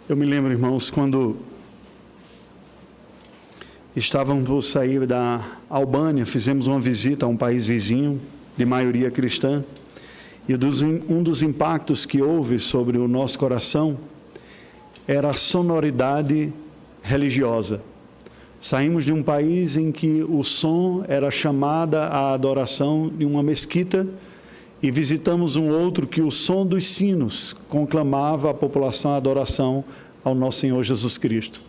Eu me lembro, irmãos, quando estávamos por sair da Albânia, fizemos uma visita a um país vizinho, de maioria cristã, e um dos impactos que houve sobre o nosso coração era a sonoridade religiosa. Saímos de um país em que o som era chamada à adoração de uma mesquita, e visitamos um outro que o som dos sinos conclamava a população à adoração ao nosso Senhor Jesus Cristo.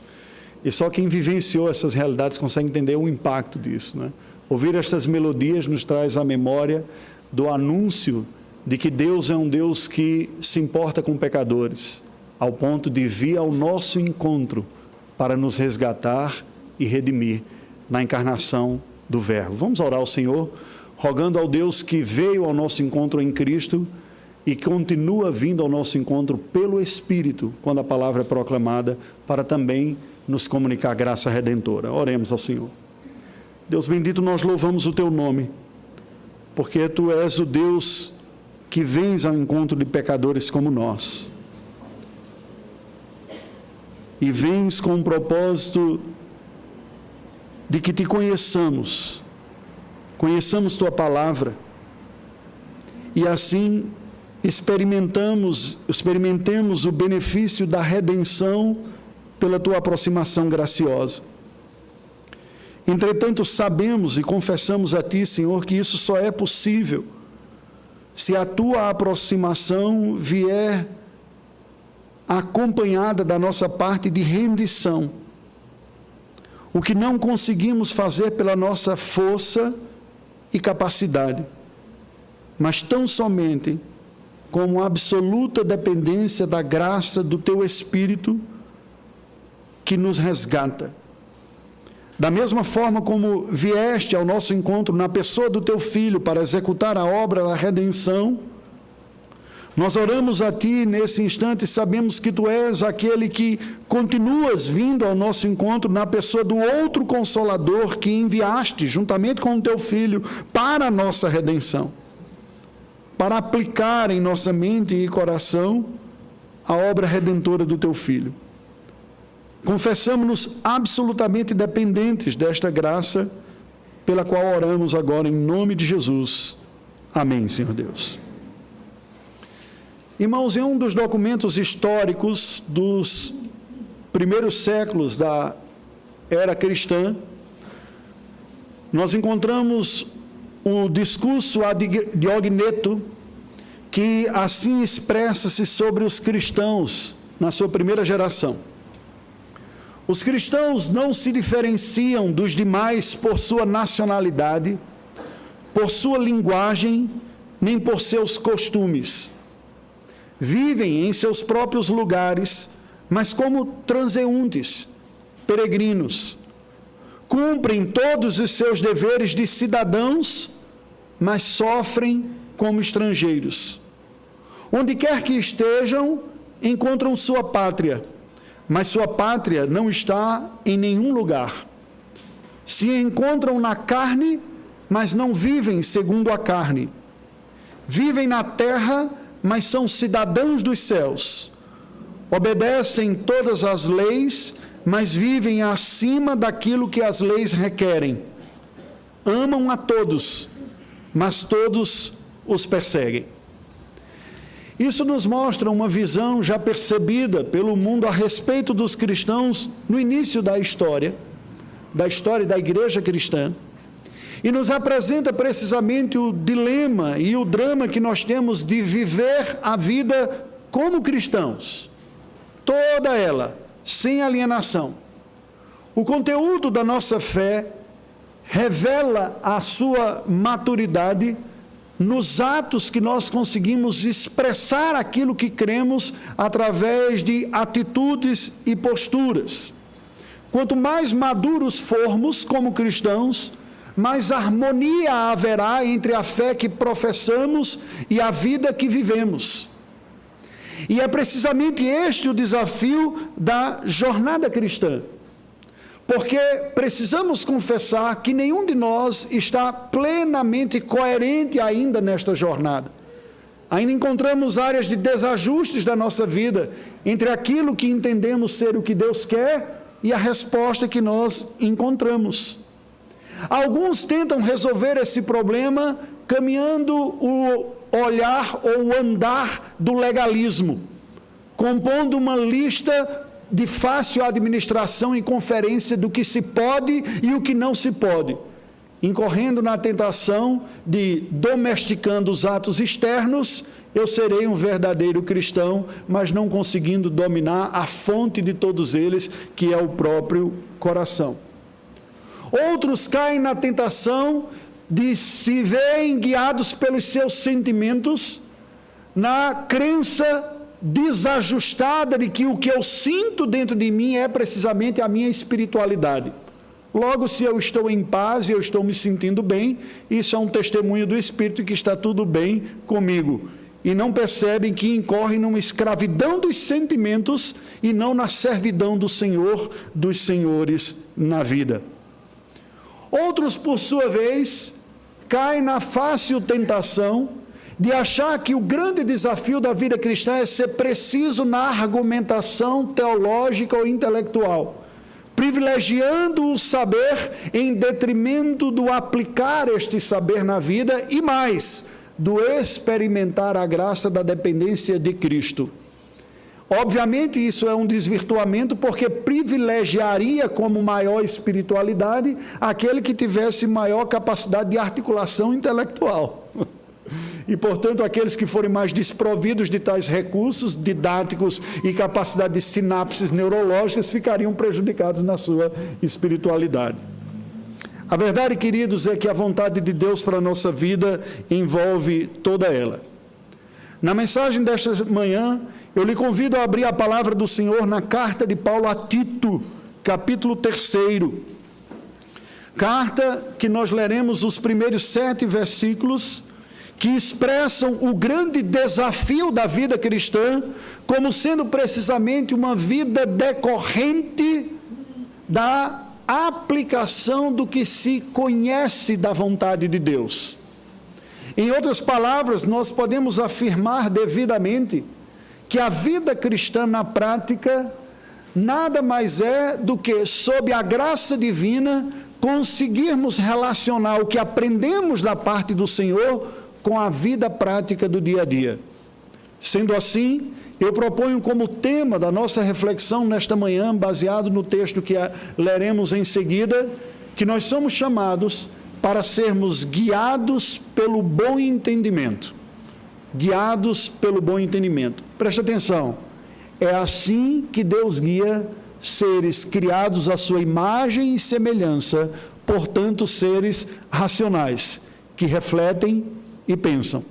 E só quem vivenciou essas realidades consegue entender o impacto disso, né? Ouvir estas melodias nos traz a memória do anúncio de que Deus é um Deus que se importa com pecadores, ao ponto de vir ao nosso encontro para nos resgatar e redimir na encarnação do Verbo. Vamos orar ao Senhor, rogando ao Deus que veio ao nosso encontro em Cristo e continua vindo ao nosso encontro pelo Espírito, quando a palavra é proclamada, para também nos comunicar graça redentora. Oremos ao Senhor. Deus bendito, nós louvamos o Teu nome, porque Tu és o Deus que vens ao encontro de pecadores como nós. E vens com o propósito de que Te conheçamos Tua palavra, e assim experimentemos o benefício da redenção pela Tua aproximação graciosa. Entretanto, sabemos e confessamos a Ti, Senhor, que isso só é possível se a Tua aproximação vier acompanhada da nossa parte de rendição, o que não conseguimos fazer pela nossa força e capacidade, mas tão somente com absoluta dependência da graça do Teu Espírito que nos resgata. Da mesma forma como vieste ao nosso encontro na pessoa do Teu Filho para executar a obra da redenção, nós oramos a Ti nesse instante e sabemos que Tu és aquele que continuas vindo ao nosso encontro na pessoa do outro Consolador que enviaste juntamente com o Teu Filho para a nossa redenção, para aplicar em nossa mente e coração a obra redentora do Teu Filho. Confessamos-nos absolutamente dependentes desta graça, pela qual oramos agora em nome de Jesus. Amém, Senhor Deus. Irmãos, em um dos documentos históricos dos primeiros séculos da era cristã, nós encontramos o discurso ad Diogneto, que assim expressa-se sobre os cristãos na sua primeira geração. Os cristãos não se diferenciam dos demais por sua nacionalidade, por sua linguagem, nem por seus costumes. Vivem em seus próprios lugares, mas como transeuntes, peregrinos. Cumprem todos os seus deveres de cidadãos, mas sofrem como estrangeiros. Onde quer que estejam, encontram sua pátria, mas sua pátria não está em nenhum lugar. Se encontram na carne, mas não vivem segundo a carne. Vivem na terra, mas são cidadãos dos céus. Obedecem todas as leis, mas vivem acima daquilo que as leis requerem. Amam a todos, mas todos os perseguem. Isso nos mostra uma visão já percebida pelo mundo a respeito dos cristãos no início da história da igreja cristã, e nos apresenta precisamente o dilema e o drama que nós temos de viver a vida como cristãos, toda ela, sem alienação. O conteúdo da nossa fé revela a sua maturidade nos atos que nós conseguimos expressar aquilo que cremos através de atitudes e posturas. Quanto mais maduros formos como cristãos, mais harmonia haverá entre a fé que professamos e a vida que vivemos. E é precisamente este o desafio da jornada cristã, porque precisamos confessar que nenhum de nós está plenamente coerente ainda nesta jornada. Ainda encontramos áreas de desajustes da nossa vida entre aquilo que entendemos ser o que Deus quer e a resposta que nós encontramos. Alguns tentam resolver esse problema caminhando o olhar ou o andar do legalismo, compondo uma lista de fácil administração e conferência do que se pode e o que não se pode, incorrendo na tentação de, domesticando os atos externos, eu serei um verdadeiro cristão, mas não conseguindo dominar a fonte de todos eles, que é o próprio coração. Outros caem na tentação de se verem guiados pelos seus sentimentos, na crença desajustada de que o que eu sinto dentro de mim é precisamente a minha espiritualidade. Logo, se eu estou em paz e eu estou me sentindo bem, isso é um testemunho do Espírito que está tudo bem comigo. E não percebem que incorrem numa escravidão dos sentimentos e não na servidão do Senhor, dos senhores na vida. Outros, por sua vez, caem na fácil tentação de achar que o grande desafio da vida cristã é ser preciso na argumentação teológica ou intelectual, privilegiando o saber em detrimento do aplicar este saber na vida e mais, do experimentar a graça da dependência de Cristo. Obviamente isso é um desvirtuamento, porque privilegiaria como maior espiritualidade aquele que tivesse maior capacidade de articulação intelectual. E, portanto, aqueles que forem mais desprovidos de tais recursos didáticos e capacidade de sinapses neurológicas ficariam prejudicados na sua espiritualidade. A verdade, queridos, é que a vontade de Deus para a nossa vida envolve toda ela. Na mensagem desta manhã, eu lhe convido a abrir a palavra do Senhor na carta de Paulo a Tito, capítulo 3. Carta que nós leremos os primeiros 7 versículos, que expressam o grande desafio da vida cristã, como sendo precisamente uma vida decorrente da aplicação do que se conhece da vontade de Deus. Em outras palavras, nós podemos afirmar devidamente que a vida cristã na prática nada mais é do que, sob a graça divina, conseguirmos relacionar o que aprendemos da parte do Senhor com a vida prática do dia a dia. Sendo assim, eu proponho como tema da nossa reflexão nesta manhã, baseado no texto que leremos em seguida, que nós somos chamados para sermos guiados pelo bom entendimento. Guiados pelo bom entendimento. Preste atenção, é assim que Deus guia seres criados à sua imagem e semelhança, portanto, seres racionais, que refletem e pensam.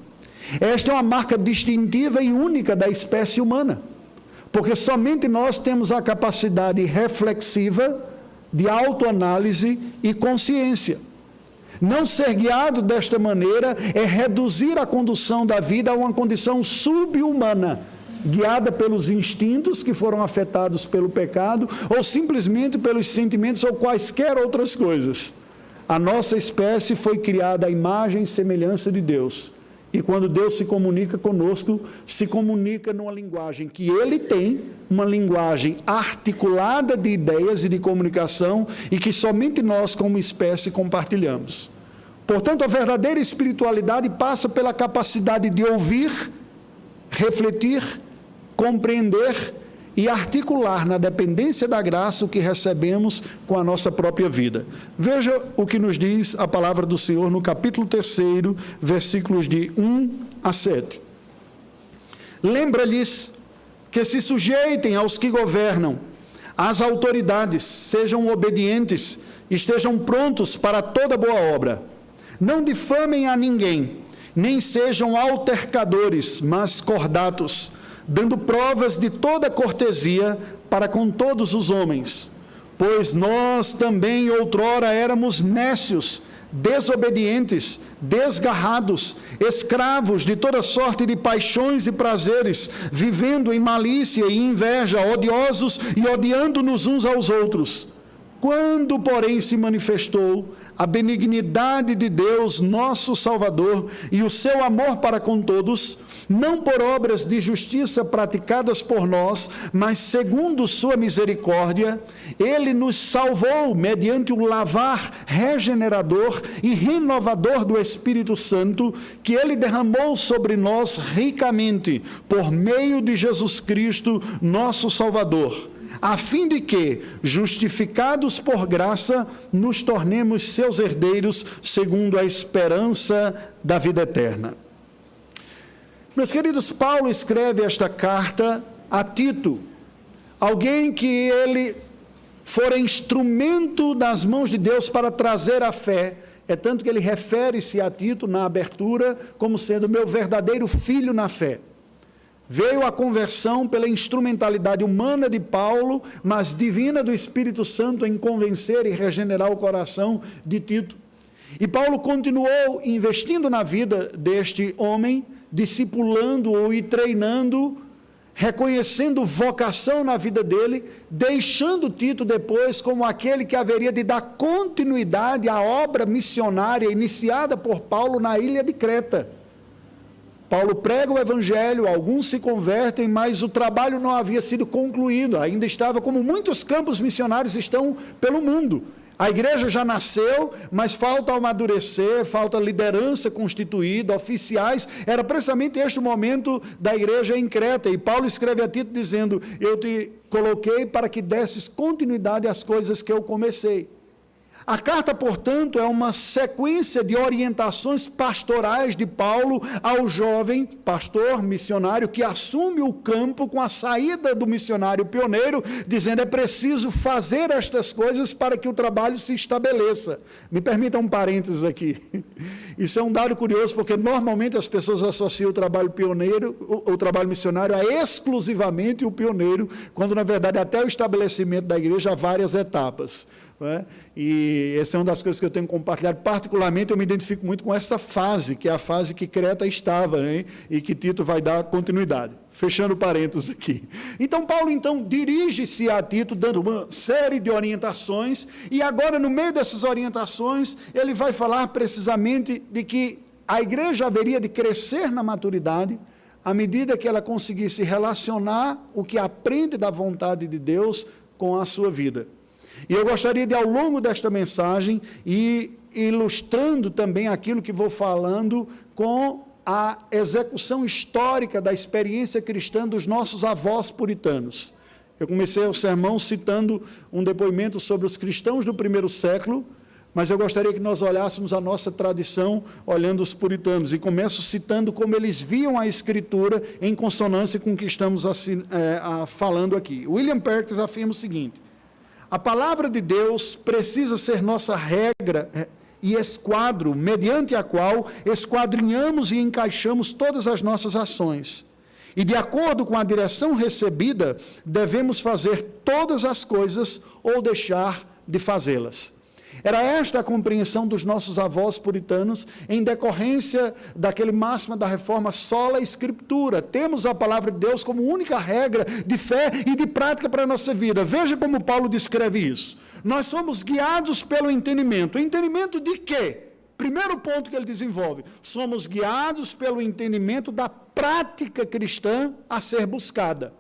Esta é uma marca distintiva e única da espécie humana, porque somente nós temos a capacidade reflexiva de autoanálise e consciência. Não ser guiado desta maneira é reduzir a condução da vida a uma condição sub-humana, guiada pelos instintos que foram afetados pelo pecado, ou simplesmente pelos sentimentos ou quaisquer outras coisas. A nossa espécie foi criada à imagem e semelhança de Deus. E quando Deus se comunica conosco, se comunica numa linguagem que Ele tem, uma linguagem articulada de ideias e de comunicação, e que somente nós, como espécie, compartilhamos. Portanto, a verdadeira espiritualidade passa pela capacidade de ouvir, refletir, compreender e articular na dependência da graça o que recebemos com a nossa própria vida. Veja o que nos diz a palavra do Senhor no capítulo 3, versículos de 1 a 7. Lembra-lhes que se sujeitem aos que governam, às autoridades, sejam obedientes, estejam prontos para toda boa obra. Não difamem a ninguém, nem sejam altercadores, mas cordatos, dando provas de toda cortesia para com todos os homens. Pois nós também outrora éramos nécios, desobedientes, desgarrados, escravos de toda sorte de paixões e prazeres, vivendo em malícia e inveja, odiosos e odiando-nos uns aos outros. Quando, porém, se manifestou a benignidade de Deus, nosso Salvador, e o seu amor para com todos, não por obras de justiça praticadas por nós, mas segundo sua misericórdia, ele nos salvou mediante o lavar regenerador e renovador do Espírito Santo, que ele derramou sobre nós ricamente, por meio de Jesus Cristo, nosso Salvador, a fim de que, justificados por graça, nos tornemos seus herdeiros, segundo a esperança da vida eterna. Meus queridos, Paulo escreve esta carta a Tito, alguém que ele fora instrumento das mãos de Deus para trazer a fé. É tanto que ele refere-se a Tito na abertura como sendo meu verdadeiro filho na fé. Veio a conversão pela instrumentalidade humana de Paulo, mas divina do Espírito Santo em convencer e regenerar o coração de Tito. E Paulo continuou investindo na vida deste homem, discipulando-o e treinando, reconhecendo vocação na vida dele, deixando Tito depois como aquele que haveria de dar continuidade à obra missionária iniciada por Paulo na ilha de Creta. Paulo prega o evangelho, alguns se convertem, mas o trabalho não havia sido concluído, ainda estava como muitos campos missionários estão pelo mundo. A igreja já nasceu, mas falta amadurecer, falta liderança constituída, oficiais. Era precisamente este o momento da igreja em Creta. E Paulo escreve a Tito dizendo: eu te coloquei para que desses continuidade às coisas que eu comecei. A carta, portanto, é uma sequência de orientações pastorais de Paulo ao jovem pastor missionário que assume o campo com a saída do missionário pioneiro, dizendo: é preciso fazer estas coisas para que o trabalho se estabeleça. Me permita um parênteses aqui. Isso é um dado curioso, porque normalmente as pessoas associam o trabalho pioneiro, o trabalho missionário a exclusivamente o pioneiro, quando na verdade até o estabelecimento da igreja há várias etapas. E essa é uma das coisas que eu tenho compartilhado. Particularmente eu me identifico muito com essa fase, que é a fase que Creta estava, né? E que Tito vai dar continuidade. Fechando parênteses aqui. Então Paulo dirige-se a Tito dando uma série de orientações, e agora no meio dessas orientações ele vai falar precisamente de que a igreja haveria de crescer na maturidade à medida que ela conseguisse relacionar o que aprende da vontade de Deus com a sua vida. E eu gostaria de, ao longo desta mensagem, ir ilustrando também aquilo que vou falando com a execução histórica da experiência cristã dos nossos avós puritanos. Eu comecei o sermão citando um depoimento sobre os cristãos do primeiro século, mas eu gostaria que nós olhássemos a nossa tradição olhando os puritanos, e começo citando como eles viam a Escritura em consonância com o que estamos falando aqui. William Perkins afirma o seguinte: a palavra de Deus precisa ser nossa regra e esquadro, mediante a qual esquadrinhamos e encaixamos todas as nossas ações. E de acordo com a direção recebida, devemos fazer todas as coisas ou deixar de fazê-las. Era esta a compreensão dos nossos avós puritanos, em decorrência daquele máximo da reforma sola escritura. Temos a palavra de Deus como única regra de fé e de prática para a nossa vida. Veja como Paulo descreve isso. Nós somos guiados pelo entendimento. Entendimento de quê? Primeiro ponto que ele desenvolve: somos guiados pelo entendimento da prática cristã a ser buscada.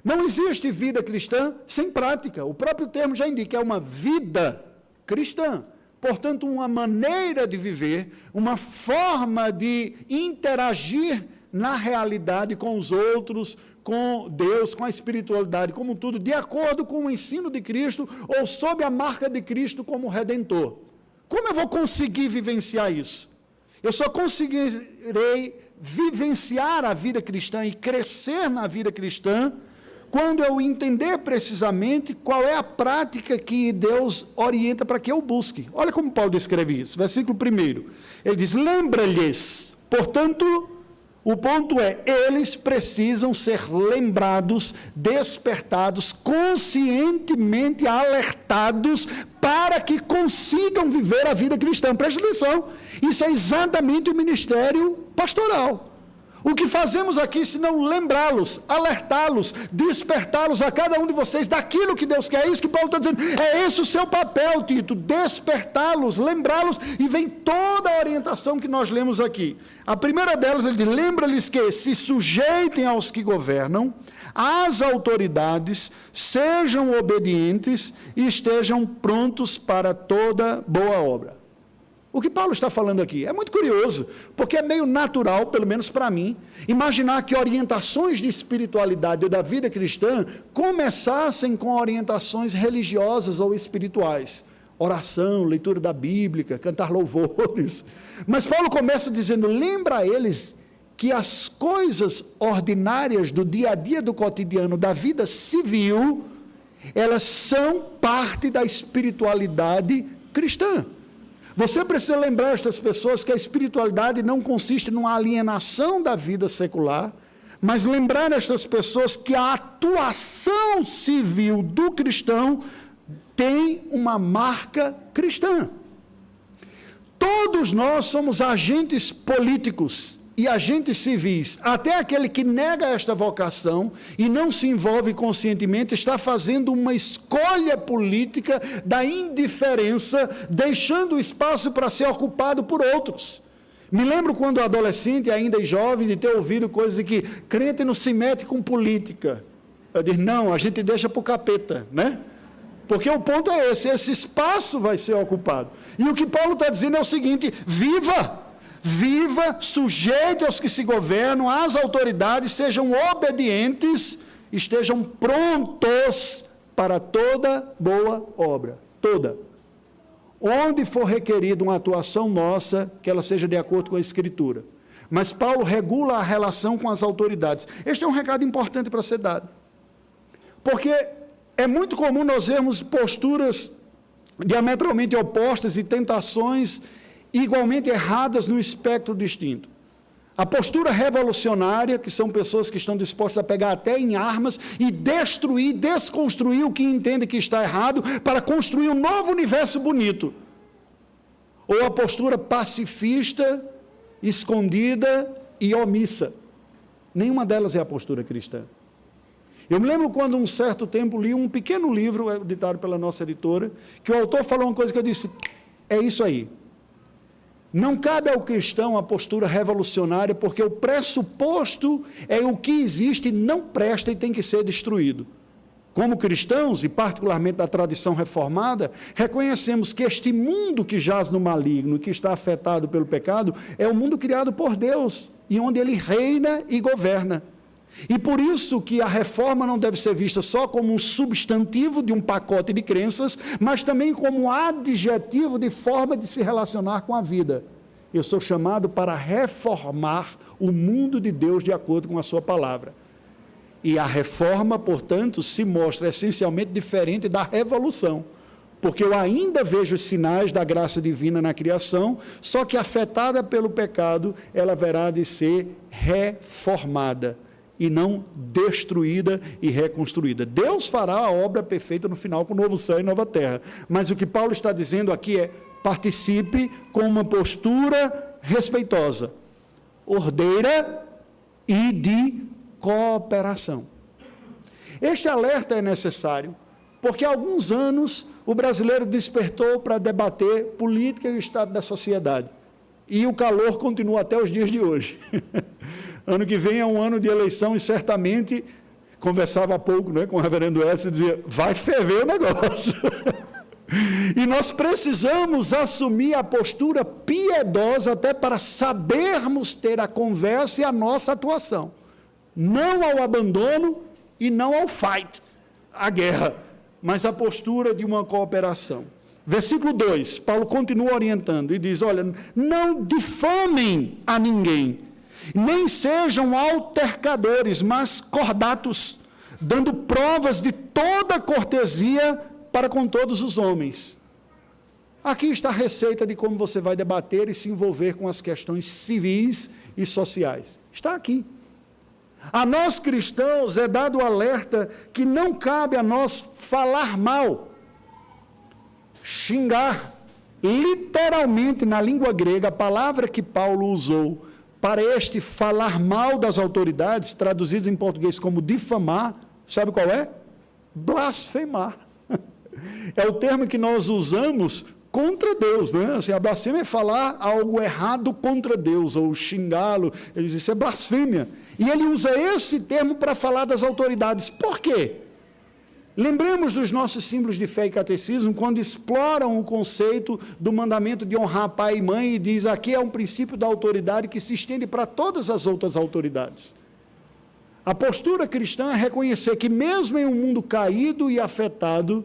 Não existe vida cristã sem prática. O próprio termo já indica, é uma vida cristã, portanto, uma maneira de viver, uma forma de interagir na realidade com os outros, com Deus, com a espiritualidade, como tudo, de acordo com o ensino de Cristo ou sob a marca de Cristo como Redentor. Como eu vou conseguir vivenciar isso? Eu só conseguirei vivenciar a vida cristã e crescer na vida cristã quando eu entender precisamente qual é a prática que Deus orienta para que eu busque. Olha como Paulo descreve isso, versículo 1. Ele diz: lembra-lhes, portanto, o ponto é, eles precisam ser lembrados, despertados, conscientemente alertados, para que consigam viver a vida cristã. Preste atenção, isso é exatamente o ministério pastoral. O que fazemos aqui, se não lembrá-los, alertá-los, despertá-los a cada um de vocês daquilo que Deus quer? É isso que Paulo está dizendo. É esse o seu papel, Tito, despertá-los, lembrá-los, e vem toda a orientação que nós lemos aqui. A primeira delas, ele diz, lembra-lhes que se sujeitem aos que governam, às autoridades, sejam obedientes e estejam prontos para toda boa obra. O que Paulo está falando aqui é muito curioso, porque é meio natural, pelo menos para mim, imaginar que orientações de espiritualidade ou da vida cristã começassem com orientações religiosas ou espirituais. Oração, leitura da Bíblia, cantar louvores. Mas Paulo começa dizendo, lembra a eles que as coisas ordinárias do dia a dia, do cotidiano, da vida civil, elas são parte da espiritualidade cristã. Você precisa lembrar estas pessoas que a espiritualidade não consiste numa alienação da vida secular, mas lembrar estas pessoas que a atuação civil do cristão tem uma marca cristã. Todos nós somos agentes políticos e agentes civis. Até aquele que nega esta vocação e não se envolve conscientemente está fazendo uma escolha política da indiferença, deixando o espaço para ser ocupado por outros. Me lembro quando adolescente, ainda jovem, de ter ouvido coisas de que crente não se mete com política. Eu disse, não, a gente deixa para o capeta, né? Porque o ponto é esse espaço vai ser ocupado. E o que Paulo está dizendo é o seguinte, viva, sujeite aos que se governam, às autoridades, sejam obedientes, estejam prontos para toda boa obra, toda. Onde for requerida uma atuação nossa, que ela seja de acordo com a Escritura. Mas Paulo regula a relação com as autoridades. Este é um recado importante para ser dado. Porque é muito comum nós vermos posturas diametralmente opostas e tentações igualmente erradas no espectro distinto. A postura revolucionária, que são pessoas que estão dispostas a pegar até em armas e destruir, desconstruir o que entende que está errado para construir um novo universo bonito. Ou a postura pacifista, escondida e omissa. Nenhuma delas é a postura cristã. Eu me lembro quando, um certo tempo, li um pequeno livro, editado pela nossa editora, que o autor falou uma coisa que eu disse, é isso aí. Não cabe ao cristão a postura revolucionária, porque o pressuposto é o que existe, não presta e tem que ser destruído. Como cristãos, e particularmente da tradição reformada, reconhecemos que este mundo que jaz no maligno, que está afetado pelo pecado, é o mundo criado por Deus, e onde Ele reina e governa. E por isso que a reforma não deve ser vista só como um substantivo de um pacote de crenças, mas também como um adjetivo de forma de se relacionar com a vida. Eu sou chamado para reformar o mundo de Deus de acordo com a sua palavra. E a reforma, portanto, se mostra essencialmente diferente da revolução, porque eu ainda vejo os sinais da graça divina na criação, só que afetada pelo pecado, ela haverá de ser reformada e não destruída e reconstruída. Deus fará a obra perfeita no final com o novo céu e nova terra. Mas o que Paulo está dizendo aqui é, participe com uma postura respeitosa, ordeira e de cooperação. Este alerta é necessário, porque há alguns anos o brasileiro despertou para debater política e o estado da sociedade. E o calor continua até os dias de hoje. Ano que vem é um ano de eleição e certamente, conversava há pouco, né, com o reverendo Edson, dizia, vai ferver o negócio. E nós precisamos assumir a postura piedosa até para sabermos ter a conversa e a nossa atuação. Não ao abandono e não ao fight, à guerra, mas a postura de uma cooperação. Versículo 2, Paulo continua orientando e diz, olha, não difamem a ninguém, nem sejam altercadores, mas cordatos, dando provas de toda cortesia para com todos os homens. Aqui está a receita de como você vai debater e se envolver com as questões civis e sociais. Está aqui. A nós cristãos é dado o alerta que não cabe a nós falar mal, xingar. Literalmente, na língua grega, a palavra que Paulo usou para este falar mal das autoridades, traduzido em português como difamar, sabe qual é? Blasfemar. É o termo que nós usamos contra Deus, né? Assim, a blasfêmia é falar algo errado contra Deus, ou xingá-lo, ele diz, isso é blasfêmia. E ele usa esse termo para falar das autoridades. Por quê? Lembremos dos nossos símbolos de fé e catecismo, quando exploram o conceito do mandamento de honrar pai e mãe, e diz, aqui é um princípio da autoridade que se estende para todas as outras autoridades. A postura cristã é reconhecer que mesmo em um mundo caído e afetado,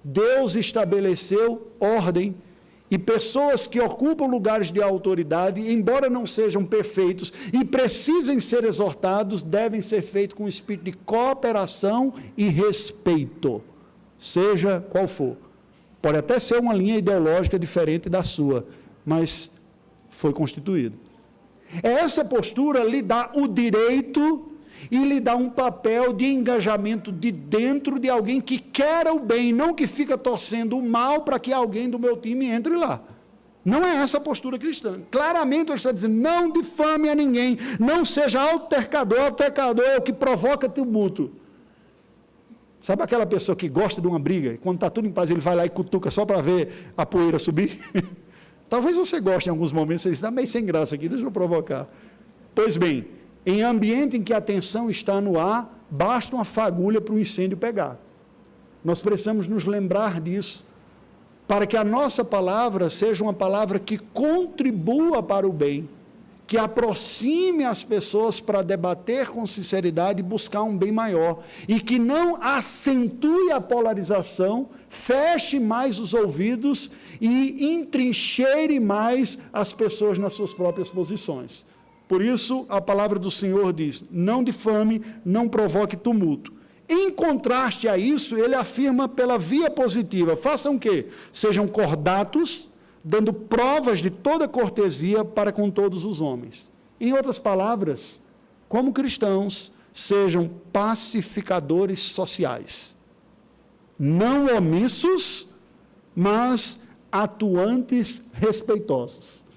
Deus estabeleceu ordem, e pessoas que ocupam lugares de autoridade, embora não sejam perfeitos e precisem ser exortados, devem ser feitos com espírito de cooperação e respeito, seja qual for. Pode até ser uma linha ideológica diferente da sua, mas foi constituído. Essa postura lhe dá o direito e lhe dá um papel de engajamento de dentro de alguém que quer o bem, não que fica torcendo o mal para que alguém do meu time entre lá. Não é essa a postura cristã. Claramente ele está dizendo, não difame a ninguém, não seja altercador é o que provoca tumulto. Sabe aquela pessoa que gosta de uma briga, e quando está tudo em paz ele vai lá e cutuca só para ver a poeira subir? Talvez você goste em alguns momentos, você diz, está meio sem graça aqui, deixa eu provocar. Pois bem, em ambiente em que a tensão está no ar, basta uma fagulha para o incêndio pegar. Nós precisamos nos lembrar disso, para que a nossa palavra seja uma palavra que contribua para o bem, que aproxime as pessoas para debater com sinceridade e buscar um bem maior, e que não acentue a polarização, feche mais os ouvidos e entrincheire mais as pessoas nas suas próprias posições. Por isso, a palavra do Senhor diz, não difame, não provoque tumulto. Em contraste a isso, ele afirma pela via positiva, façam o quê? Sejam cordatos, dando provas de toda cortesia para com todos os homens. Em outras palavras, como cristãos, sejam pacificadores sociais. Não omissos, mas atuantes respeitosos.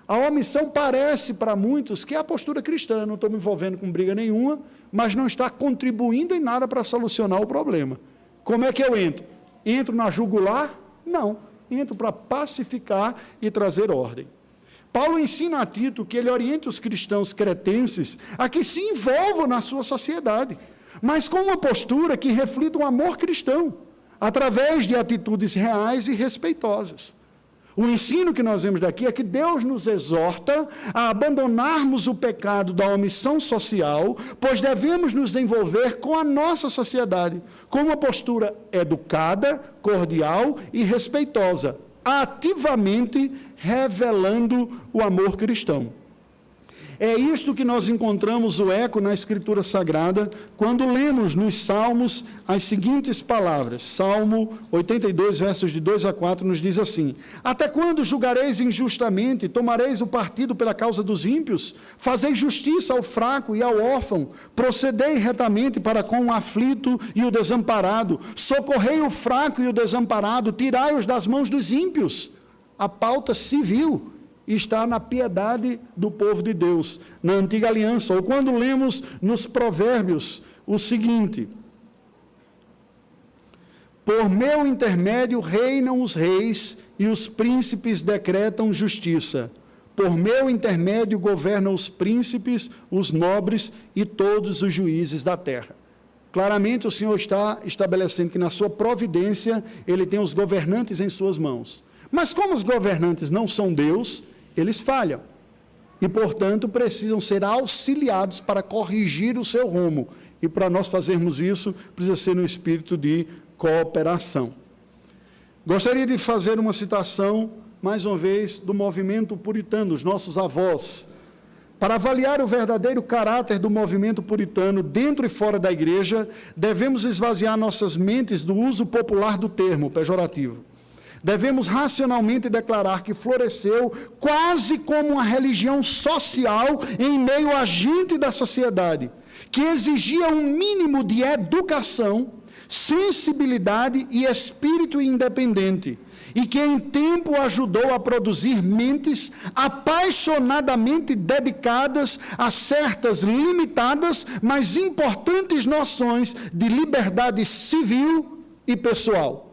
A omissão parece para muitos que é a postura cristã, não estou me envolvendo com briga nenhuma, mas não está contribuindo em nada para solucionar o problema. Como é que eu entro? Entro na jugular? Não, entro para pacificar e trazer ordem. Paulo ensina a Tito que ele orienta os cristãos cretenses a que se envolvam na sua sociedade, mas com uma postura que reflita um amor cristão, através de atitudes reais e respeitosas. O ensino que nós vemos daqui é que Deus nos exorta a abandonarmos o pecado da omissão social, pois devemos nos envolver com a nossa sociedade, com uma postura educada, cordial e respeitosa, ativamente revelando o amor cristão. É isto que nós encontramos o eco na Escritura Sagrada, quando lemos nos Salmos as seguintes palavras. Salmo 82, versos de 2 a 4, nos diz assim: até quando julgareis injustamente, tomareis o partido pela causa dos ímpios? Fazei justiça ao fraco e ao órfão, procedei retamente para com o aflito e o desamparado, socorrei o fraco e o desamparado, tirai-os das mãos dos ímpios. A pauta civil está na piedade do povo de Deus, na antiga aliança, ou quando lemos nos Provérbios o seguinte: por meu intermédio reinam os reis e os príncipes decretam justiça, por meu intermédio governam os príncipes, os nobres e todos os juízes da terra. Claramente o Senhor está estabelecendo que na sua providência ele tem os governantes em suas mãos. Mas como os governantes não são Deus, eles falham e, portanto, precisam ser auxiliados para corrigir o seu rumo. E para nós fazermos isso, precisa ser no espírito de cooperação. Gostaria de fazer uma citação, mais uma vez, do movimento puritano, os nossos avós. Para avaliar o verdadeiro caráter do movimento puritano dentro e fora da igreja, devemos esvaziar nossas mentes do uso popular do termo pejorativo. Devemos racionalmente declarar que floresceu quase como uma religião social em meio a gente da sociedade, que exigia um mínimo de educação sensibilidade e espírito independente, e que em tempo ajudou a produzir mentes apaixonadamente dedicadas a certas limitadas, mas importantes noções de liberdade civil e pessoal.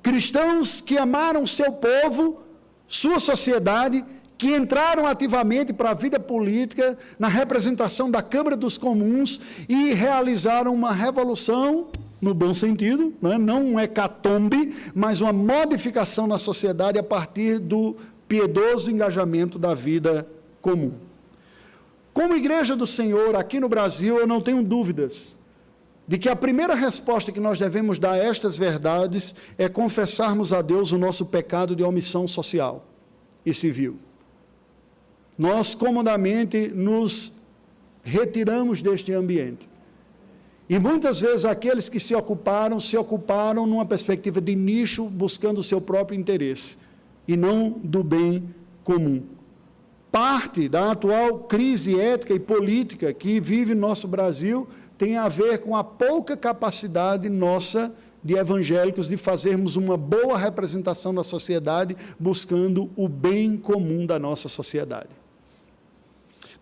Cristãos que amaram seu povo, sua sociedade, que entraram ativamente para a vida política, na representação da Câmara dos Comuns e realizaram uma revolução, no bom sentido, não um hecatombe, mas uma modificação na sociedade a partir do piedoso engajamento da vida comum. Como Igreja do Senhor, aqui no Brasil, eu não tenho dúvidas de que a primeira resposta que nós devemos dar a estas verdades é confessarmos a Deus o nosso pecado de omissão social e civil. Nós, comodamente, nos retiramos deste ambiente. E muitas vezes aqueles que se ocuparam numa perspectiva de nicho, buscando o seu próprio interesse, e não do bem comum. Parte da atual crise ética e política que vive nosso Brasil tem a ver com a pouca capacidade nossa de evangélicos de fazermos uma boa representação da sociedade, buscando o bem comum da nossa sociedade.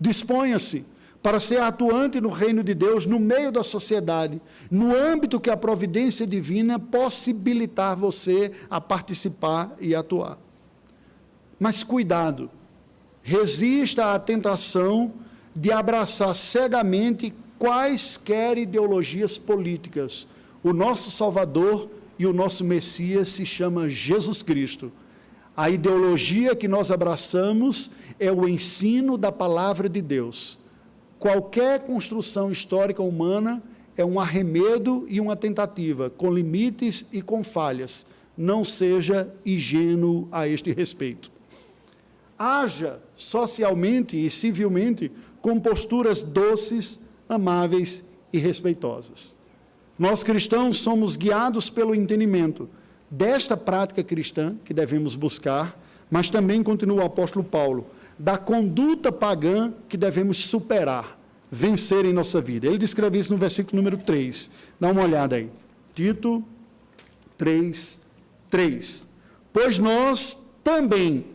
Disponha-se para ser atuante no reino de Deus, no meio da sociedade, no âmbito que a providência divina possibilitar você a participar e atuar. Mas cuidado, resista à tentação de abraçar cegamente quaisquer ideologias políticas. O nosso Salvador e o nosso Messias se chama Jesus Cristo. A ideologia que nós abraçamos é o ensino da palavra de Deus. Qualquer construção histórica humana é um arremedo e uma tentativa, com limites e com falhas. Não seja ingênuo a este respeito. Haja socialmente e civilmente com posturas doces, amáveis e respeitosas. Nós cristãos somos guiados pelo entendimento desta prática cristã que devemos buscar, mas também, continua o apóstolo Paulo, da conduta pagã que devemos superar, vencer em nossa vida. Ele descreve isso no versículo número 3. Dá uma olhada aí. Tito 3, 3. Pois nós também,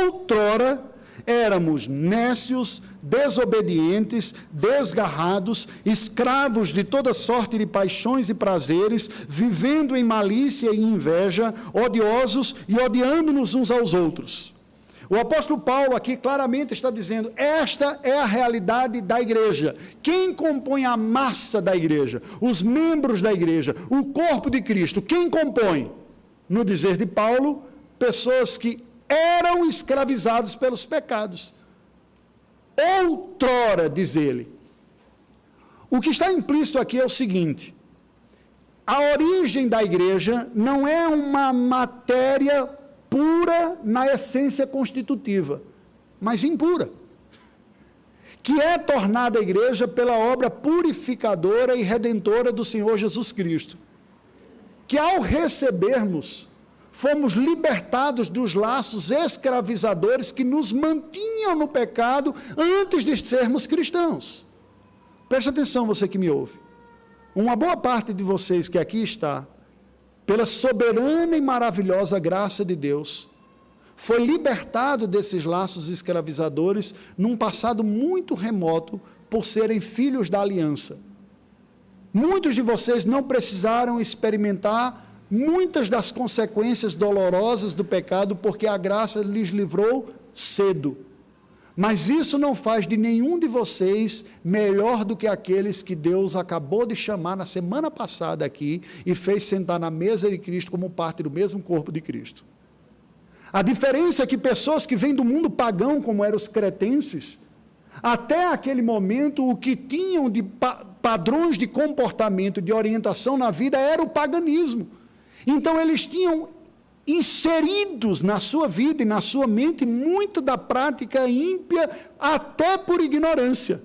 outrora, éramos nécios, desobedientes, desgarrados, escravos de toda sorte de paixões e prazeres, vivendo em malícia e inveja, odiosos e odiando-nos uns aos outros. O apóstolo Paulo aqui claramente está dizendo, esta é a realidade da igreja. Quem compõe a massa da igreja? Os membros da igreja, o corpo de Cristo. Quem compõe? No dizer de Paulo, pessoas que eram escravizados pelos pecados. Outrora, diz ele. O que está implícito aqui é o seguinte, a origem da igreja não é uma matéria pura na essência constitutiva, mas impura, que é tornada a igreja pela obra purificadora e redentora do Senhor Jesus Cristo, que ao recebermos, fomos libertados dos laços escravizadores que nos mantinham no pecado antes de sermos cristãos. Preste atenção, você que me ouve. Uma boa parte de vocês que aqui está, pela soberana e maravilhosa graça de Deus, foi libertado desses laços escravizadores num passado muito remoto por serem filhos da aliança. Muitos de vocês não precisaram experimentar muitas das consequências dolorosas do pecado, porque a graça lhes livrou cedo. Mas isso não faz de nenhum de vocês melhor do que aqueles que Deus acabou de chamar na semana passada aqui e fez sentar na mesa de Cristo como parte do mesmo corpo de Cristo. A diferença é que pessoas que vêm do mundo pagão, como eram os cretenses, até aquele momento o que tinham de padrões de comportamento, de orientação na vida era o paganismo. Então eles tinham inseridos na sua vida e na sua mente muito da prática ímpia, até por ignorância.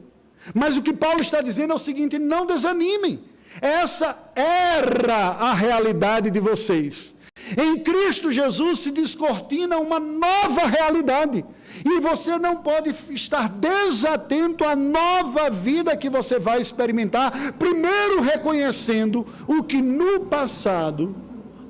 Mas o que Paulo está dizendo é o seguinte, não desanimem, essa era a realidade de vocês. Em Cristo Jesus se descortina uma nova realidade, E você não pode estar desatento à nova vida que você vai experimentar, primeiro reconhecendo o que no passado,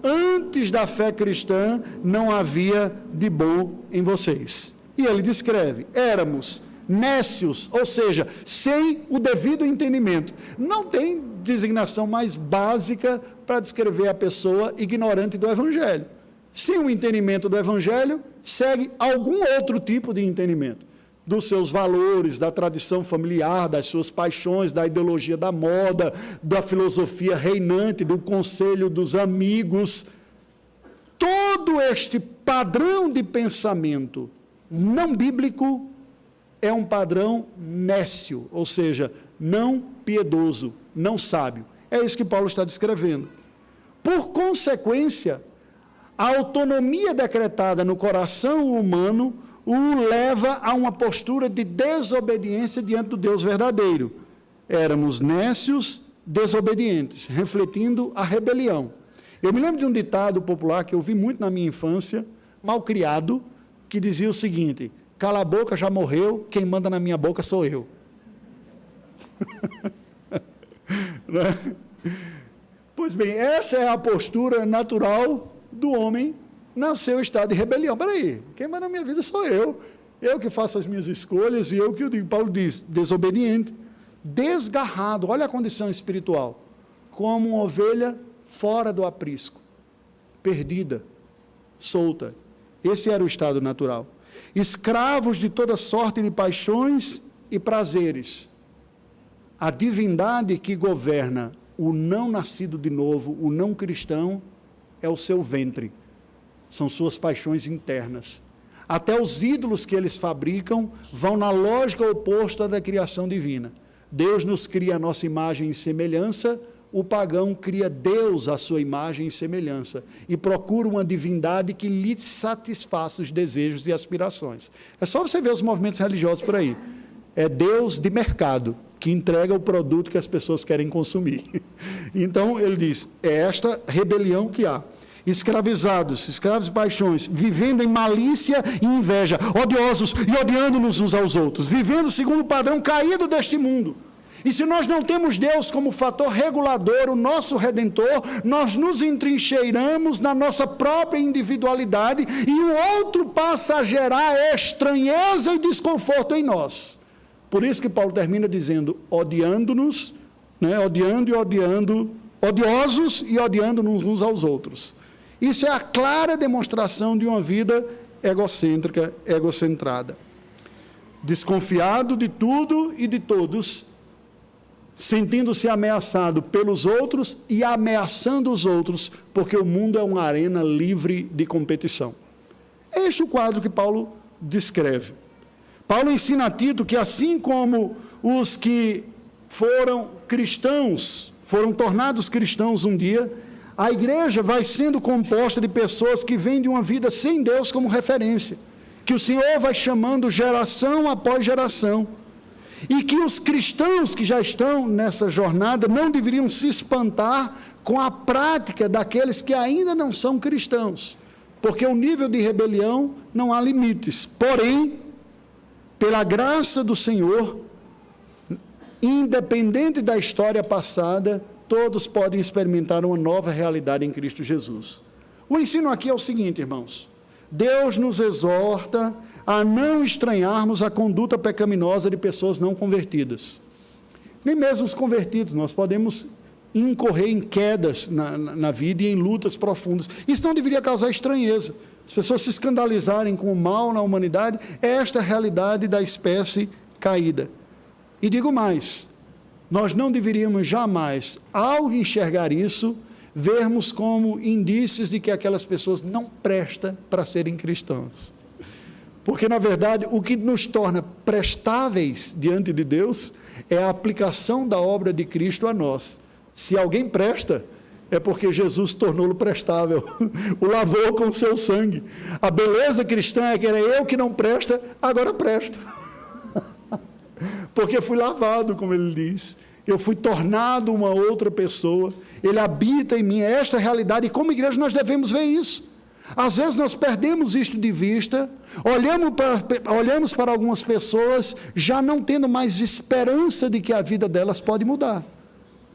antes da fé cristã, não havia de bom em vocês. E ele descreve: éramos nécios, ou seja, sem o devido entendimento. Não tem designação mais básica para descrever a pessoa ignorante do Evangelho. Sem o entendimento do Evangelho, segue algum outro tipo de entendimento, dos seus valores, da tradição familiar, das suas paixões, da ideologia da moda, da filosofia reinante, do conselho dos amigos. Todo este padrão de pensamento não bíblico é um padrão nécio, ou seja, não piedoso, não sábio. É isso que Paulo está descrevendo. Por consequência, a autonomia decretada no coração humano o leva a uma postura de desobediência diante do Deus verdadeiro. Éramos nécios, desobedientes, refletindo a rebelião. Eu me lembro de um ditado popular que eu ouvi muito na minha infância, mal criado, que dizia o seguinte: cala a boca, já morreu, quem manda na minha boca sou eu. Pois bem, essa é a postura natural do homem no seu estado de rebelião. Peraí, quem manda na minha vida sou eu que faço as minhas escolhas e eu que o digo. Paulo diz: desobediente, desgarrado, olha a condição espiritual, como uma ovelha fora do aprisco, perdida, solta. Esse era o estado natural. Escravos de toda sorte de paixões e prazeres. A divindade que governa o não nascido de novo, o não cristão, é o seu ventre. São suas paixões internas. Até os ídolos que eles fabricam vão na lógica oposta da criação divina. Deus nos cria a nossa imagem e semelhança, o pagão cria Deus à sua imagem e semelhança e procura uma divindade que lhe satisfaça os desejos e aspirações. É só você ver os movimentos religiosos por aí. É Deus de mercado, que entrega o produto que as pessoas querem consumir. Então, ele diz, é esta rebelião que há. Escravizados, escravos de paixões, vivendo em malícia e inveja, odiosos e odiando-nos uns aos outros, vivendo segundo o padrão caído deste mundo. E se nós não temos Deus como fator regulador, o nosso Redentor, nós nos entrincheiramos na nossa própria individualidade e o outro passa a gerar estranheza e desconforto em nós. Por isso que Paulo termina dizendo, odiando-nos, odiosos e odiando-nos uns aos outros. Isso é a clara demonstração de uma vida egocêntrica, egocentrada. Desconfiado de tudo e de todos, sentindo-se ameaçado pelos outros e ameaçando os outros, porque o mundo é uma arena livre de competição. É este o quadro que Paulo descreve. Paulo ensina a Tito que assim como os que foram cristãos, foram tornados cristãos um dia, a igreja vai sendo composta de pessoas que vêm de uma vida sem Deus como referência, que o Senhor vai chamando geração após geração, e que os cristãos que já estão nessa jornada não deveriam se espantar com a prática daqueles que ainda não são cristãos, porque o nível de rebelião não há limites. Porém, pela graça do Senhor, independente da história passada, todos podem experimentar uma nova realidade em Cristo Jesus. O ensino aqui é o seguinte, irmãos: Deus nos exorta a não estranharmos a conduta pecaminosa de pessoas não convertidas. Nem mesmo os convertidos, nós podemos incorrer em quedas na vida e em lutas profundas. Isso não deveria causar estranheza. As pessoas se escandalizarem com o mal na humanidade, é esta a realidade da espécie caída. E digo mais, nós não deveríamos jamais, ao enxergar isso, vermos como indícios de que aquelas pessoas não prestam para serem cristãos. Porque, na verdade, o que nos torna prestáveis diante de Deus é a aplicação da obra de Cristo a nós. Se alguém presta, é porque Jesus tornou-lo prestável, o lavou com o seu sangue. A beleza cristã é que era eu que não presta, agora presto. Porque fui lavado, como ele diz. Eu fui tornado uma outra pessoa. Ele habita em mim. É esta a realidade. E como igreja nós devemos ver isso. Às vezes nós perdemos isto de vista, olhamos para algumas pessoas já não tendo mais esperança de que a vida delas pode mudar.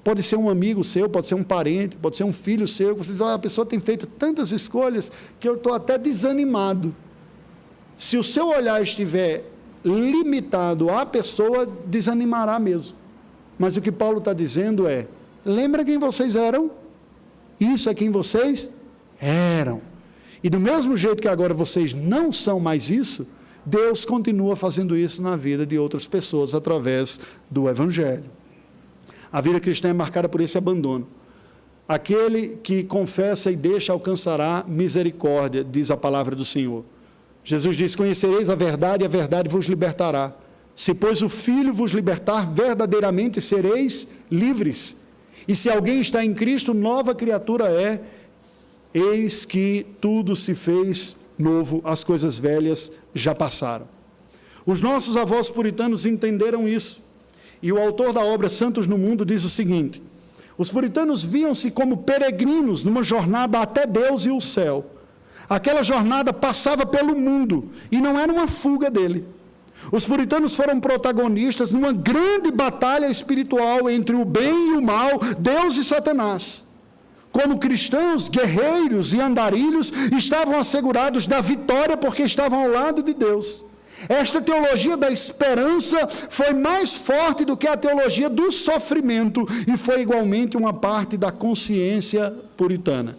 Pode ser um amigo seu, pode ser um parente, pode ser um filho seu. Você diz, a pessoa tem feito tantas escolhas que eu estou até desanimado. Se o seu olhar estiver limitado à pessoa, desanimará mesmo. Mas o que Paulo está dizendo é, lembra quem vocês eram? Isso é quem vocês eram. E do mesmo jeito que agora vocês não são mais isso, Deus continua fazendo isso na vida de outras pessoas através do Evangelho. A vida cristã é marcada por esse abandono. Aquele que confessa e deixa alcançará misericórdia, diz a palavra do Senhor. Jesus diz, conhecereis a verdade e a verdade vos libertará. Se, pois, o Filho vos libertar, verdadeiramente sereis livres. E se alguém está em Cristo, nova criatura é. Eis que tudo se fez novo, as coisas velhas já passaram. Os nossos avós puritanos entenderam isso. E o autor da obra Santos no Mundo diz o seguinte, os puritanos viam-se como peregrinos numa jornada até Deus e o céu. Aquela jornada passava pelo mundo e não era uma fuga dele. Os puritanos foram protagonistas numa grande batalha espiritual entre o bem e o mal, Deus e Satanás. Como cristãos, guerreiros e andarilhos, estavam assegurados da vitória porque estavam ao lado de Deus. Esta teologia da esperança foi mais forte do que a teologia do sofrimento e foi igualmente uma parte da consciência puritana.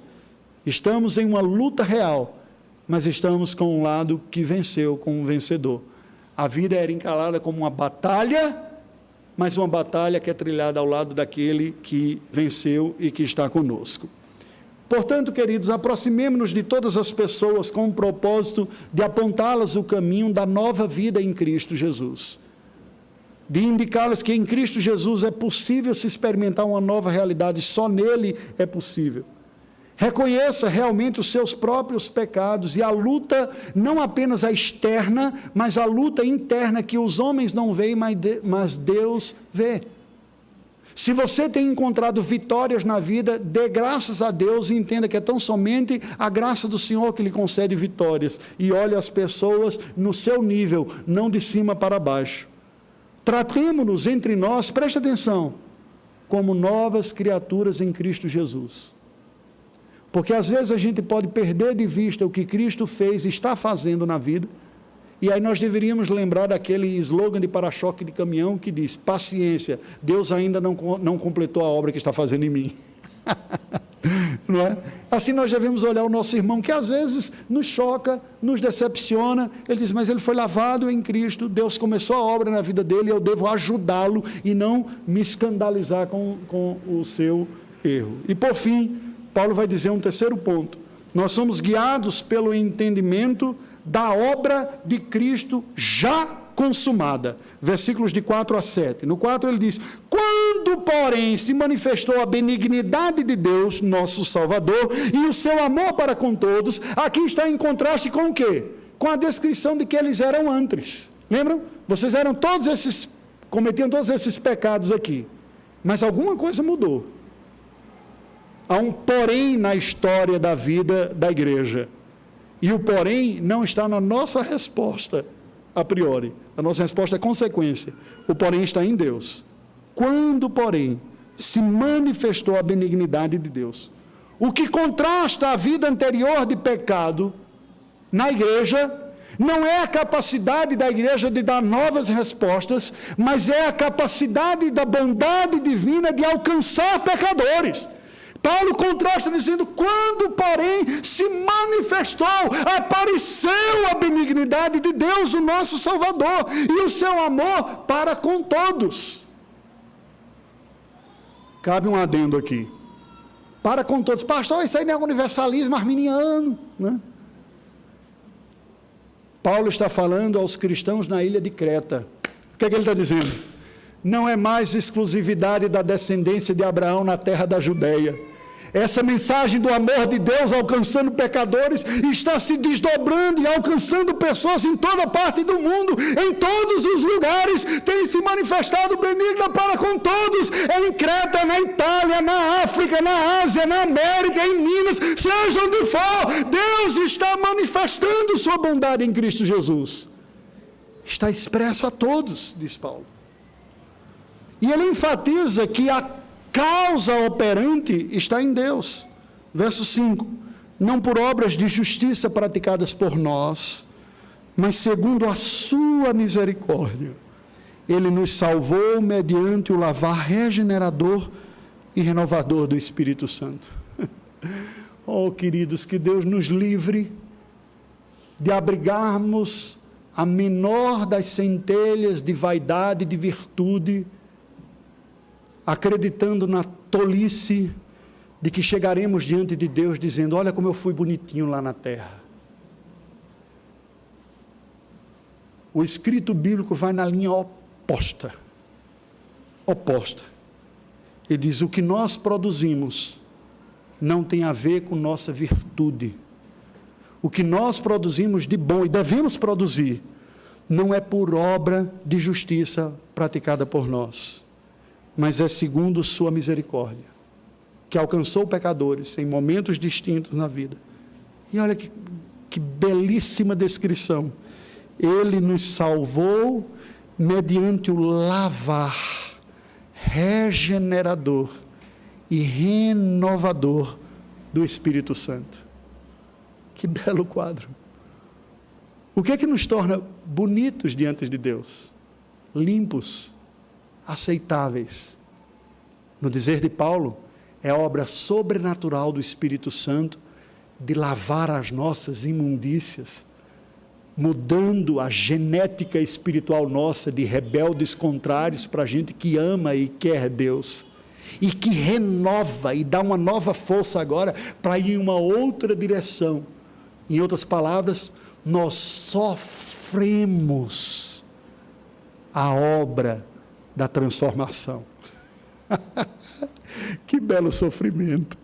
Estamos em uma luta real, mas estamos com um lado que venceu, com um vencedor. A vida era encarada como uma batalha, mas uma batalha que é trilhada ao lado daquele que venceu e que está conosco. Portanto, queridos, aproximemo-nos de todas as pessoas com o propósito de apontá-las o caminho da nova vida em Cristo Jesus. De indicá-las que em Cristo Jesus é possível se experimentar uma nova realidade, só nele é possível. Reconheça realmente os seus próprios pecados e a luta, não apenas a externa, mas a luta interna que os homens não veem, mas Deus vê. Se você tem encontrado vitórias na vida, dê graças a Deus e entenda que é tão somente a graça do Senhor que lhe concede vitórias. E olhe as pessoas no seu nível, não de cima para baixo. Tratemo-nos entre nós, preste atenção, como novas criaturas em Cristo Jesus. Porque às vezes a gente pode perder de vista o que Cristo fez e está fazendo na vida, e aí nós deveríamos lembrar daquele slogan de para-choque de caminhão que diz, paciência, Deus ainda não completou a obra que está fazendo em mim. Não é? Assim nós devemos olhar o nosso irmão, que às vezes nos choca, nos decepciona, ele diz, mas ele foi lavado em Cristo, Deus começou a obra na vida dele, eu devo ajudá-lo e não me escandalizar com o seu erro. E por fim, Paulo vai dizer um terceiro ponto, nós somos guiados pelo entendimento da obra de Cristo já consumada. Versículos de 4 a 7. No 4 ele diz, quando, porém, se manifestou a benignidade de Deus, nosso Salvador, e o seu amor para com todos, aqui está em contraste com o quê? Com a descrição de que eles eram antes. Lembram? Vocês eram cometiam todos esses pecados aqui. Mas alguma coisa mudou. Há um porém na história da vida da igreja. E o porém não está na nossa resposta a priori. A nossa resposta é consequência. O porém está em Deus. Quando, porém, se manifestou a benignidade de Deus, o que contrasta a vida anterior de pecado na igreja, não é a capacidade da igreja de dar novas respostas, mas é a capacidade da bondade divina de alcançar pecadores. Paulo contrasta dizendo, quando, porém, se manifestou, apareceu a benignidade de Deus, o nosso Salvador, e o seu amor para com todos. Cabe um adendo aqui. Para com todos. Pastor, isso aí não é universalismo arminiano, né? Paulo está falando aos cristãos na ilha de Creta. O que é que ele está dizendo? Não é mais exclusividade da descendência de Abraão na terra da Judeia. Essa mensagem do amor de Deus alcançando pecadores está se desdobrando e alcançando pessoas em toda parte do mundo, em todos os lugares, tem se manifestado benigna para com todos, em Creta, na Itália, na África, na Ásia, na América, em Minas, seja onde for, Deus está manifestando sua bondade em Cristo Jesus. Está expresso a todos, diz Paulo. E ele enfatiza que a causa operante está em Deus. Verso 5: não por obras de justiça praticadas por nós, mas segundo a sua misericórdia, ele nos salvou mediante o lavar regenerador e renovador do Espírito Santo. Oh, queridos, que Deus nos livre de abrigarmos a menor das centelhas de vaidade e de virtude, acreditando na tolice de que chegaremos diante de Deus dizendo: olha como eu fui bonitinho lá na terra. O escrito bíblico vai na linha oposta. Ele diz: o que nós produzimos não tem a ver com nossa virtude. O que nós produzimos de bom e devemos produzir não é por obra de justiça praticada por nós, mas é segundo sua misericórdia, que alcançou pecadores em momentos distintos na vida. E olha que belíssima descrição. Ele nos salvou mediante o lavar regenerador e renovador do Espírito Santo. Que belo quadro. O que é que nos torna bonitos diante de Deus? Limpos, aceitáveis. No dizer de Paulo, é obra sobrenatural do Espírito Santo de lavar as nossas imundícias, mudando a genética espiritual nossa de rebeldes contrários para gente que ama e quer Deus, e que renova e dá uma nova força agora para ir em uma outra direção. Em outras palavras, nós sofremos a obra da transformação. Que belo sofrimento!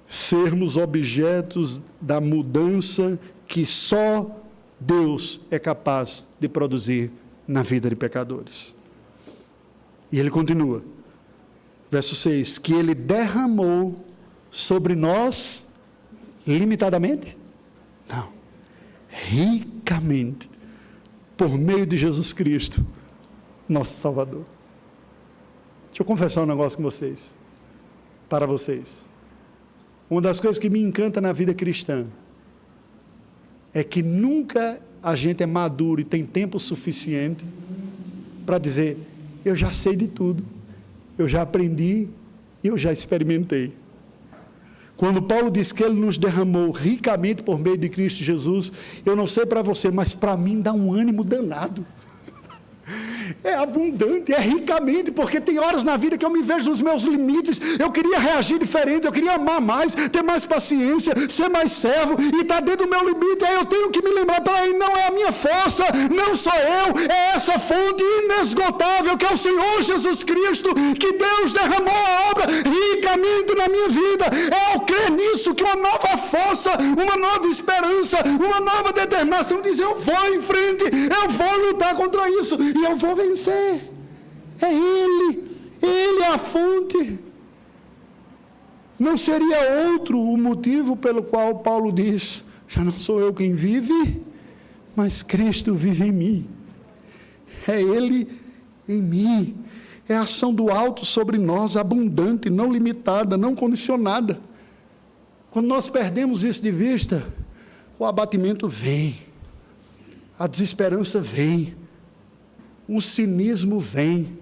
Sermos objetos da mudança que só Deus é capaz de produzir na vida de pecadores. E ele continua, verso 6, que ele derramou sobre nós limitadamente? Não, ricamente, por meio de Jesus Cristo, nosso Salvador. Deixa eu confessar um negócio com vocês, para vocês. Uma das coisas que me encanta na vida cristã é que nunca a gente é maduro e tem tempo suficiente para dizer: eu já sei de tudo, eu já aprendi e eu já experimentei. Quando Paulo diz que ele nos derramou ricamente por meio de Cristo Jesus, eu não sei para você, mas para mim dá um ânimo danado. É abundante, é ricamente, porque tem horas na vida que eu me vejo nos meus limites, eu queria reagir diferente, eu queria amar mais, ter mais paciência, ser mais servo, e está dentro do meu limite, aí eu tenho que me lembrar: peraí, não é a minha força, não sou eu, é essa fonte inesgotável que é o Senhor Jesus Cristo, que Deus derramou a obra ricamente na minha vida. É ao crer nisso que uma nova força, uma nova esperança, uma nova determinação diz: eu vou em frente, eu vou lutar contra isso, e eu vou vencer. É Ele é a fonte. Não seria outro o motivo pelo qual Paulo diz: já não sou eu quem vive, mas Cristo vive em mim. É Ele em mim. É a ação do alto sobre nós, abundante, não limitada, não condicionada. Quando nós perdemos isso de vista, o abatimento vem, a desesperança vem, o cinismo vem,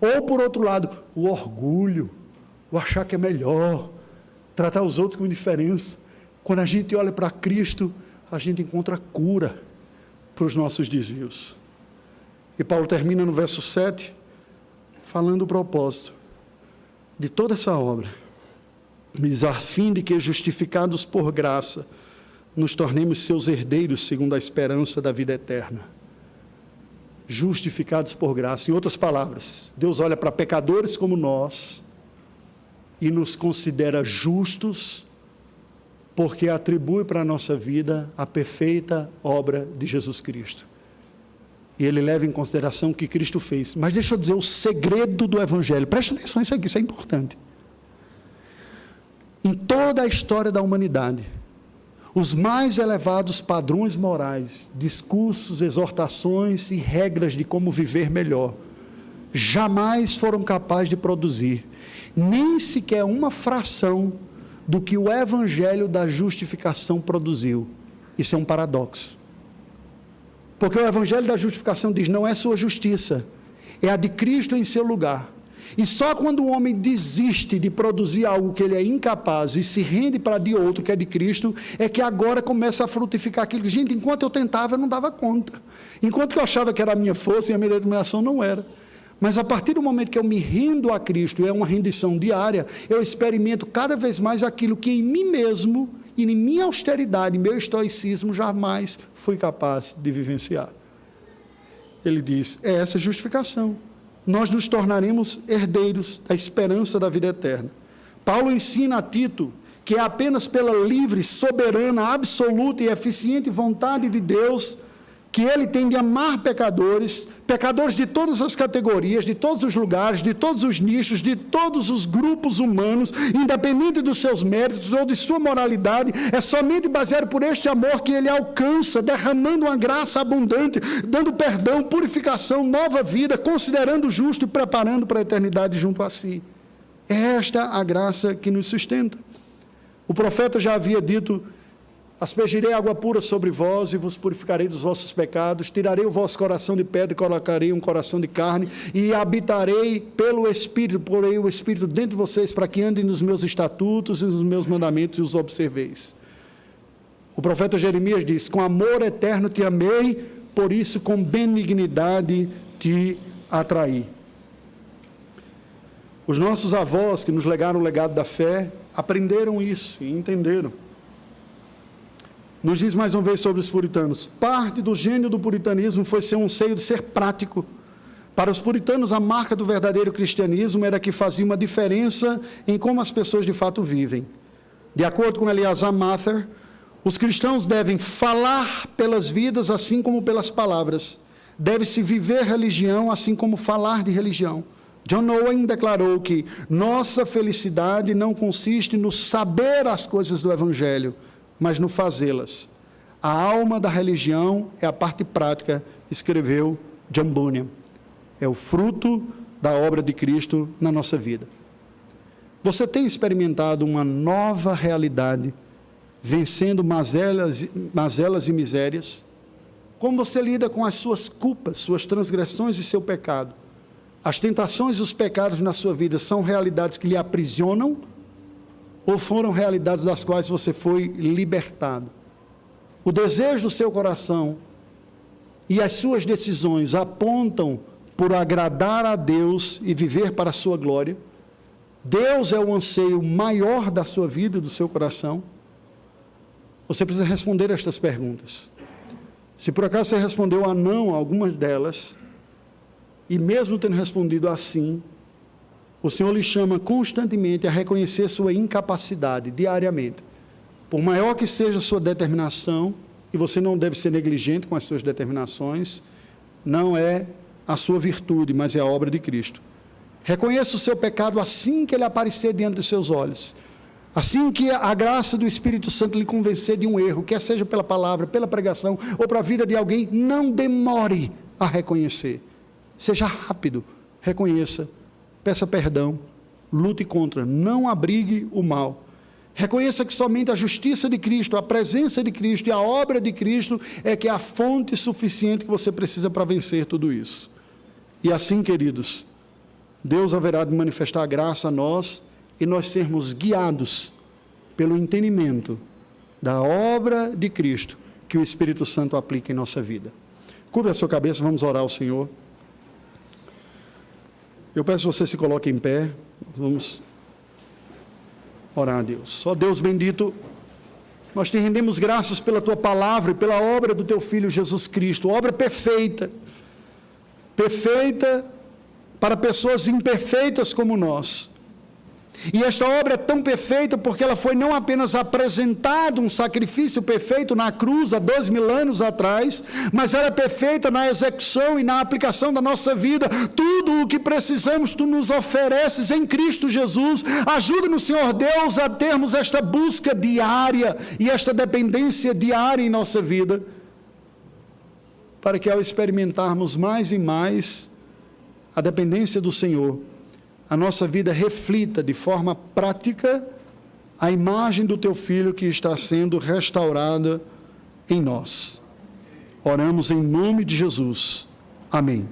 ou por outro lado, o orgulho, o achar que é melhor, tratar os outros com indiferença. Quando a gente olha para Cristo, a gente encontra cura para os nossos desvios. E Paulo termina no verso 7, falando o propósito de toda essa obra, diz: a fim de que, justificados por graça, nos tornemos seus herdeiros segundo a esperança da vida eterna. Justificados por graça. Em outras palavras, Deus olha para pecadores como nós e nos considera justos, porque atribui para a nossa vida a perfeita obra de Jesus Cristo. E ele leva em consideração o que Cristo fez. Mas deixa eu dizer o segredo do Evangelho. Presta atenção nisso aqui, isso é importante. Em toda a história da humanidade, os mais elevados padrões morais, discursos, exortações e regras de como viver melhor, jamais foram capazes de produzir nem sequer uma fração do que o Evangelho da justificação produziu. Isso é um paradoxo. Porque o Evangelho da justificação diz, não é sua justiça, é a de Cristo em seu lugar. E só quando o homem desiste de produzir algo que ele é incapaz e se rende para de outro, que é de Cristo, é que agora começa a frutificar aquilo. Gente, enquanto eu tentava, eu não dava conta. Enquanto que eu achava que era a minha força e a minha determinação, não era. Mas a partir do momento que eu me rendo a Cristo, é uma rendição diária, eu experimento cada vez mais aquilo que em mim mesmo, e em minha austeridade, meu estoicismo, jamais fui capaz de vivenciar. Ele diz, é essa justificação. Nós nos tornaremos herdeiros da esperança da vida eterna. Paulo ensina a Tito que é apenas pela livre, soberana, absoluta e eficiente vontade de Deus que ele tem de amar pecadores, pecadores de todas as categorias, de todos os lugares, de todos os nichos, de todos os grupos humanos, independente dos seus méritos ou de sua moralidade, é somente baseado por este amor que ele alcança, derramando uma graça abundante, dando perdão, purificação, nova vida, considerando justo e preparando para a eternidade junto a si. É esta a graça que nos sustenta. O profeta já havia dito, aspergirei água pura sobre vós e vos purificarei dos vossos pecados, tirarei o vosso coração de pedra e colocarei um coração de carne e habitarei pelo Espírito, porei o Espírito dentro de vocês para que andem nos meus estatutos e nos meus mandamentos e os observeis. O profeta Jeremias diz, com amor eterno te amei, por isso com benignidade te atraí. Os nossos avós que nos legaram o legado da fé, aprenderam isso e entenderam. Nos diz mais uma vez sobre os puritanos, parte do gênio do puritanismo foi ser um anseio de ser prático. Para os puritanos, a marca do verdadeiro cristianismo era que fazia uma diferença em como as pessoas de fato vivem. De acordo com Eliazar Mather, os cristãos devem falar pelas vidas assim como pelas palavras. Deve-se viver religião assim como falar de religião. John Owen declarou que nossa felicidade não consiste no saber as coisas do Evangelho, mas no fazê-las. A alma da religião é a parte prática, escreveu John Bunyan. É o fruto da obra de Cristo na nossa vida. Você tem experimentado uma nova realidade, vencendo mazelas e misérias? Como você lida com as suas culpas, suas transgressões e seu pecado? As tentações e os pecados na sua vida são realidades que lhe aprisionam ou foram realidades das quais você foi libertado? O desejo do seu coração e as suas decisões apontam por agradar a Deus e viver para a sua glória? Deus é o anseio maior da sua vida e do seu coração? Você precisa responder estas perguntas. Se por acaso você respondeu a não a algumas delas, e mesmo tendo respondido assim, o Senhor lhe chama constantemente a reconhecer sua incapacidade, diariamente. Por maior que seja a sua determinação, e você não deve ser negligente com as suas determinações, não é a sua virtude, mas é a obra de Cristo. Reconheça o seu pecado assim que ele aparecer diante dos seus olhos. Assim que a graça do Espírito Santo lhe convencer de um erro, quer seja pela palavra, pela pregação, ou para a vida de alguém, não demore a reconhecer. Seja rápido, reconheça. Peça perdão, lute contra, não abrigue o mal. Reconheça que somente a justiça de Cristo, a presença de Cristo e a obra de Cristo é que é a fonte suficiente que você precisa para vencer tudo isso. E assim, queridos, Deus haverá de manifestar a graça a nós e nós sermos guiados pelo entendimento da obra de Cristo que o Espírito Santo aplica em nossa vida. Curva a sua cabeça, vamos orar ao Senhor. Eu peço que você se coloque em pé, vamos orar a Deus. Ó Deus bendito, nós te rendemos graças pela tua palavra e pela obra do teu Filho Jesus Cristo, obra perfeita, perfeita para pessoas imperfeitas como nós, E esta obra é tão perfeita porque ela foi não apenas apresentada, um sacrifício perfeito na cruz há 2000 anos atrás, mas ela é perfeita na execução e na aplicação da nossa vida. Tudo o que precisamos, tu nos ofereces em Cristo Jesus. Ajuda-nos, Senhor Deus, a termos esta busca diária e esta dependência diária em nossa vida, para que ao experimentarmos mais e mais a dependência do Senhor, a nossa vida reflita de forma prática a imagem do Teu Filho que está sendo restaurada em nós. Oramos em nome de Jesus. Amém.